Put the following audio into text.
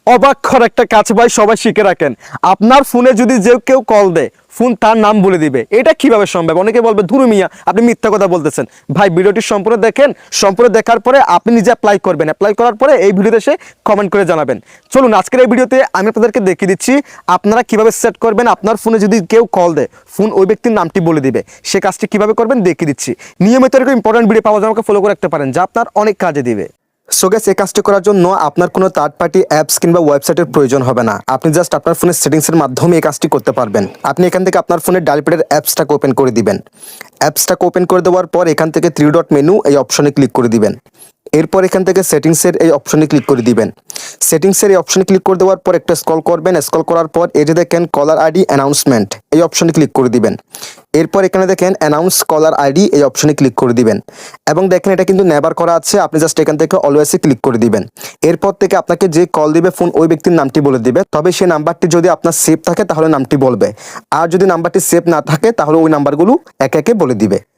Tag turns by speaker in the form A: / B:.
A: অবাক কর একটা কাজ ভাই, সবাই শিখে রাখেন। আপনার ফোনে যদি যে কেউ কল দেয়, ফোন তার নাম বলে দিবে। এটা কিভাবে সম্ভব? অনেকে বলবে ধুরু মিয়া আপনি মিথ্যা কথা বলতেছেন। ভাই ভিডিওটি সম্পূর্ণ দেখেন, সম্পূর্ণ দেখার পরে আপনি নিজে অ্যাপ্লাই করবেন। অ্যাপ্লাই করার পরে এই ভিডিওতে এসে কমেন্ট করে জানাবেন। চলুন আজকের এই ভিডিওতে আমি আপনাদেরকে দেখিয়ে দিচ্ছি আপনারা কিভাবে সেট করবেন। আপনার ফোনে যদি কেউ কল দেয়, ফোন ওই ব্যক্তির নামটি বলে দিবে। সে কাজটি কিভাবে করবেন দেখিয়ে দিচ্ছি। নিয়মিত এরকম ইম্পর্টেন্ট ভিডিও পাওয়া যায়, আমাকে ফলো করে রাখতে পারেন, যা আপনার অনেক কাজে দিবে। সো গাইস, এই কাজটি করার জন্য আপনার কোনো থার্ড পার্টি অ্যাপস কিংবা ওয়েবসাইটের প্রয়োজন হবে না। আপনি জাস্ট আপনার ফোনের সেটিংসের মাধ্যমে এই কাজটি করতে পারবেন। আপনি এখান থেকে আপনার ফোনের ডায়াল প্যাডের অ্যাপসটাকে ওপেন করে দিবেন। অ্যাপসটাকে ওপেন করে দেওয়ার পর এখান থেকে থ্রি ডট মেনু এই অপশনে ক্লিক করে দিবেন। এরপর এখান থেকে সেটিংসের এই অপশনে ক্লিক করে দিবেন। সেটিংসের এই অপশনে ক্লিক করে দেওয়ার পর একটা স্ক্রল করবেন। স্ক্রল করার পর এই যে দেখেন কলার আইডি অ্যানাউন্সমেন্ট, এই অপশনে ক্লিক করে দিবেন। এরপর এখানে দেখেন অ্যানাউন্স কলার আইডি, এই অপশনে ক্লিক করে দিবেন। এবং দেখেন এটা কিন্তু নেভার করা আছে, আপনি জাস্ট এখান থেকে অলওয়েজে ক্লিক করে দিবেন। এরপর থেকে আপনাকে যে কল দিবে ফোন ওই ব্যক্তির নামটি বলে দিবে। তবে সেই নাম্বারটি যদি আপনার সেভ থাকে তাহলে নামটি বলবে, আর যদি নাম্বারটি সেভ না থাকে তাহলে ওই নাম্বারগুলো একে একে বলে দিবে।